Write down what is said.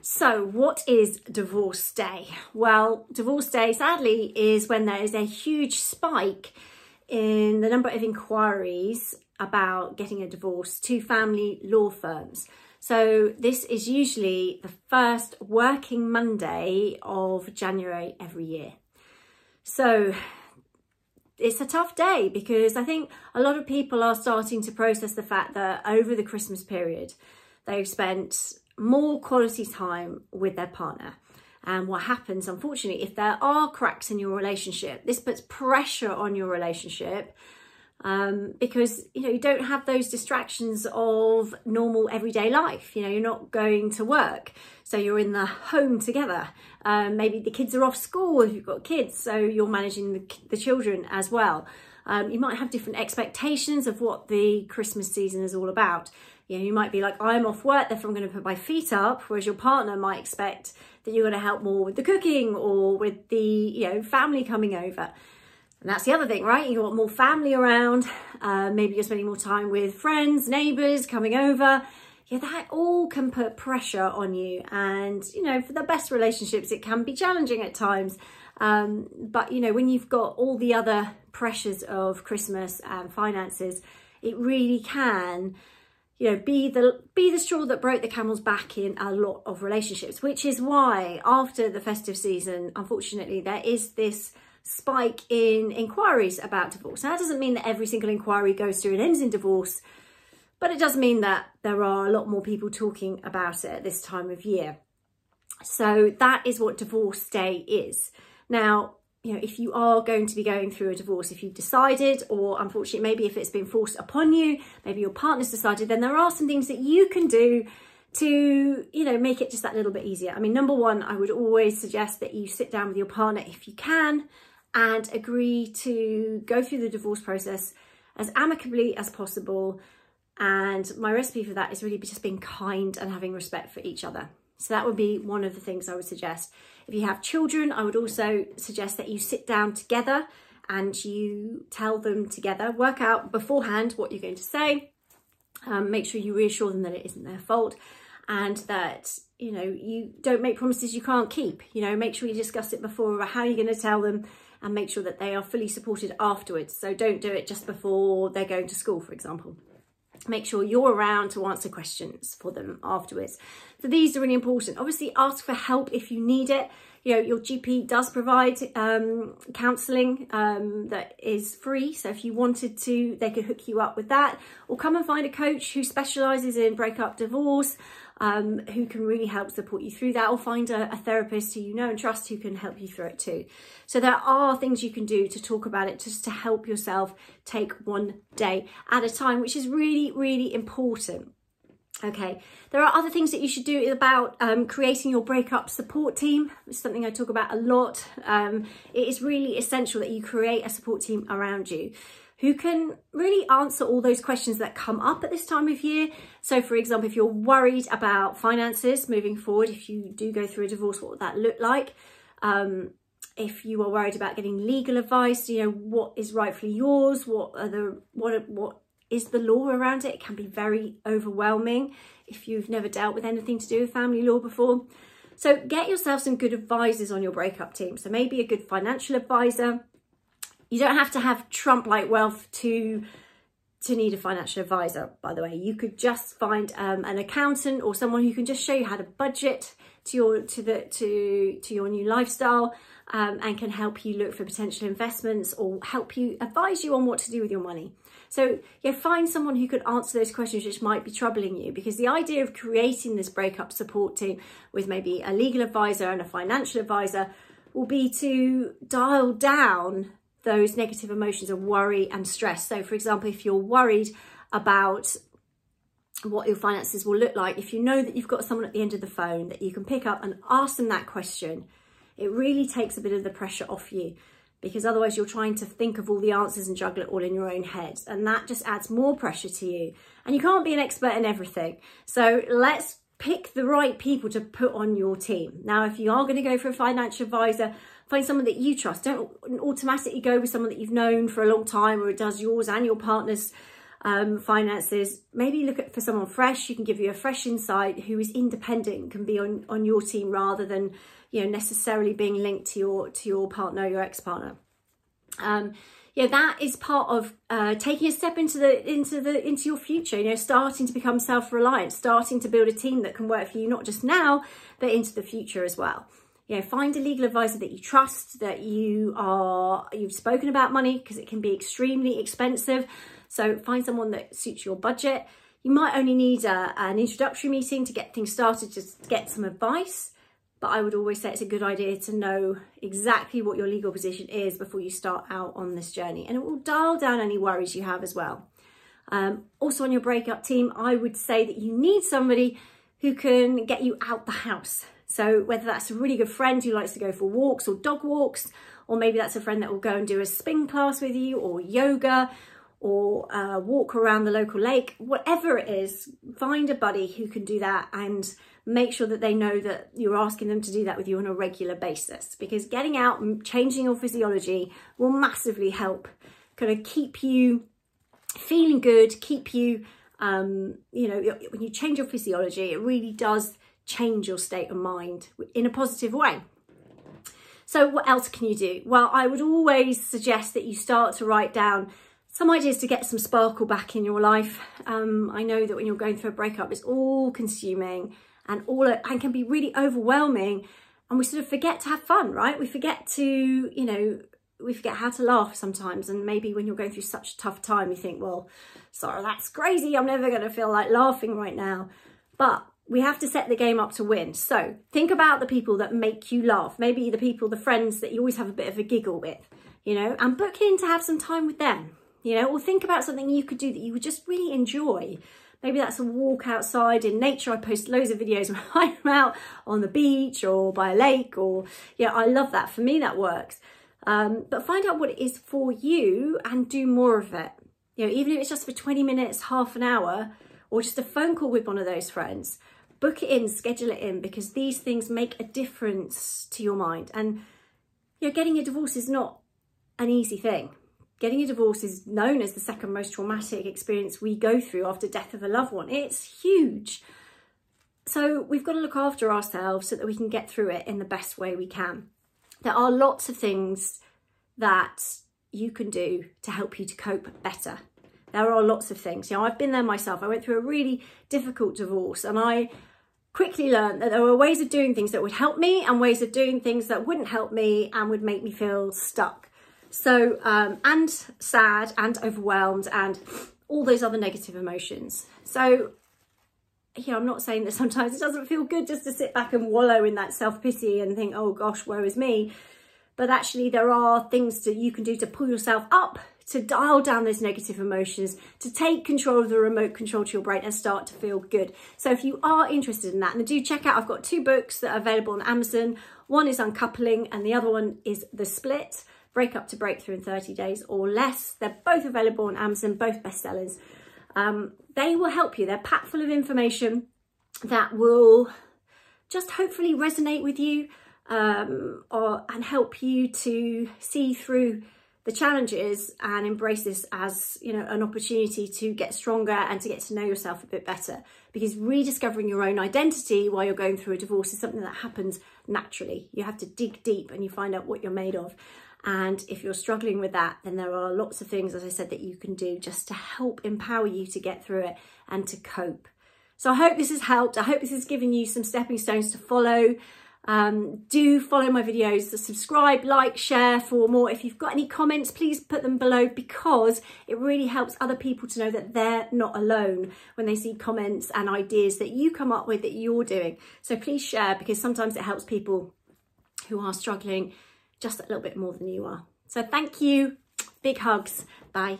So what is divorce day? Well, divorce day, sadly, is when there is a huge spike in the number of inquiries about getting a divorce to family law firms. So this is usually the first working Monday of January every year. So it's a tough day because I think a lot of people are starting to process the fact that over the Christmas period, they've spent more quality time with their partner. And what happens, unfortunately, if there are cracks in your relationship, this puts pressure on your relationship because, you don't have those distractions of normal everyday life. You're not going to work, so you're in the home together. Maybe the kids are off school if you've got kids, so you're managing the children as well. You might have different expectations of what the Christmas season is all about. You might be like, I'm off work, therefore I'm going to put my feet up, whereas your partner might expect that you're going to help more with the cooking or with the, family coming over. And that's the other thing, right? You want more family around. Maybe you're spending more time with friends, neighbours coming over. Yeah, that all can put pressure on you. And, for the best relationships, it can be challenging at times. But, when you've got all the other pressures of Christmas and finances, it really can be the straw that broke the camel's back in a lot of relationships, which is why after the festive season, unfortunately, there is this spike in inquiries about divorce. Now, that doesn't mean that every single inquiry goes through and ends in divorce, but it does mean that there are a lot more people talking about it at this time of year. So that is what divorce day is. Now, if you are going to be going through a divorce, if you've decided, or unfortunately, maybe if it's been forced upon you, maybe your partner's decided, then there are some things that you can do to, make it just that little bit easier. I mean, number one, I would always suggest that you sit down with your partner if you can and agree to go through the divorce process as amicably as possible. And my recipe for that is really just being kind and having respect for each other. So that would be one of the things I would suggest. If you have children, I would also suggest that you sit down together and you tell them together, work out beforehand what you're going to say, make sure you reassure them that it isn't their fault and that, you don't make promises you can't keep. Make sure you discuss it before about how you're going to tell them and make sure that they are fully supported afterwards. So don't do it just before they're going to school, for example. Make sure you're around to answer questions for them afterwards. So these are really important. Obviously, ask for help if you need it. Your GP does provide counselling that is free. So if you wanted to, they could hook you up with that, or come and find a coach who specialises in breakup, divorce, who can really help support you through that, or find a therapist who you know and trust who can help you through it too. So there are things you can do to talk about it, just to help yourself take one day at a time, which is really, really important. Okay, there are other things that you should do about creating your breakup support team. It's something I talk about a lot. It is really essential that you create a support team around you who can really answer all those questions that come up at this time of year. So for example, if you're worried about finances moving forward, if you do go through a divorce, what would that look like? If you are worried about getting legal advice, what is rightfully yours, what is the law around it? It can be very overwhelming if you've never dealt with anything to do with family law before. So get yourself some good advisors on your breakup team. So maybe a good financial advisor. You don't have to have Trump-like wealth to need a financial advisor, by the way. You could just find an accountant or someone who can just show you how to budget to your new lifestyle and can help you look for potential investments or advise you on what to do with your money. So find someone who could answer those questions which might be troubling you, because the idea of creating this breakup support team with maybe a legal advisor and a financial advisor will be to dial down those negative emotions of worry and stress. So for example, if you're worried about what your finances will look like, if you know that you've got someone at the end of the phone that you can pick up and ask them that question, it really takes a bit of the pressure off you, because otherwise you're trying to think of all the answers and juggle it all in your own head, and that just adds more pressure to you, and you can't be an expert in everything. So let's pick the right people to put on your team. Now, if you are going to go for a financial advisor, find someone that you trust. Don't automatically go with someone that you've known for a long time or it does yours and your partner's finances, maybe look for someone fresh who can give you a fresh insight, who is independent, can be on your team rather than, you know, necessarily being linked to your partner, your ex-partner. Yeah, that is part of taking a step into your future, you know, starting to become self-reliant, starting to build a team that can work for you, not just now, but into the future as well. You know, find a legal advisor that you trust, that you've spoken about money, because it can be extremely expensive. So find someone that suits your budget. You might only need an introductory meeting to get things started, just to get some advice. But I would always say it's a good idea to know exactly what your legal position is before you start out on this journey. And it will dial down any worries you have as well. Also on your breakup team, I would say that you need somebody who can get you out the house. So whether that's a really good friend who likes to go for walks or dog walks, or maybe that's a friend that will go and do a spin class with you, or yoga, or walk around the local lake, whatever it is, find a buddy who can do that, and make sure that they know that you're asking them to do that with you on a regular basis, because getting out and changing your physiology will massively help kind of keep you feeling good, keep you, you know, when you change your physiology, it really does change your state of mind in a positive way. So what else can you do? Well, I would always suggest that you start to write down some ideas to get some sparkle back in your life. I know that when you're going through a breakup, it's all consuming and can be really overwhelming, and we sort of forget to have fun, right? We forget to, you know, we forget how to laugh sometimes. And maybe when you're going through such a tough time, you think, well, sorry, that's crazy, I'm never going to feel like laughing right now. But we have to set the game up to win. So think about the people that make you laugh, maybe the friends that you always have a bit of a giggle with, you know, and book in to have some time with them, you know, or think about something you could do that you would just really enjoy. Maybe that's a walk outside in nature. I post loads of videos when I'm out on the beach or by a lake, or, yeah, I love that. For me, that works. But find out what it is for you and do more of it. You know, even if it's just for 20 minutes, half an hour, or just a phone call with one of those friends, book it in, schedule it in, because these things make a difference to your mind. And, you know, getting a divorce is not an easy thing. Getting a divorce is known as the second most traumatic experience we go through after death of a loved one. It's huge. So we've got to look after ourselves so that we can get through it in the best way we can. There are lots of things that you can do to help you to cope better. There are lots of things. You know, I've been there myself. I went through a really difficult divorce, and I quickly learned that there were ways of doing things that would help me and ways of doing things that wouldn't help me and would make me feel stuck. So, and sad and overwhelmed and all those other negative emotions. So, you know, I'm not saying that sometimes it doesn't feel good just to sit back and wallow in that self-pity and think, oh gosh, woe is me. But actually there are things that you can do to pull yourself up, to dial down those negative emotions, to take control of the remote control to your brain and start to feel good. So if you are interested in that, and do check out, I've got 2 books that are available on Amazon. One is Uncoupling and the other one is The Split, Breakup to Breakthrough in 30 Days or Less. They're both available on Amazon, both bestsellers. They will help you. They're packed full of information that will just hopefully resonate with you, and help you to see through the challenges and embrace this as, you know, an opportunity to get stronger and to get to know yourself a bit better. Because rediscovering your own identity while you're going through a divorce is something that happens naturally. You have to dig deep and you find out what you're made of. And if you're struggling with that, then there are lots of things, as I said, that you can do just to help empower you to get through it and to cope. So I hope this has helped. I hope this has given you some stepping stones to follow. Do follow my videos, subscribe, like, share for more. If you've got any comments, please put them below, because it really helps other people to know that they're not alone when they see comments and ideas that you come up with that you're doing. So please share, because sometimes it helps people who are struggling just a little bit more than you are. So thank you. Big hugs. Bye.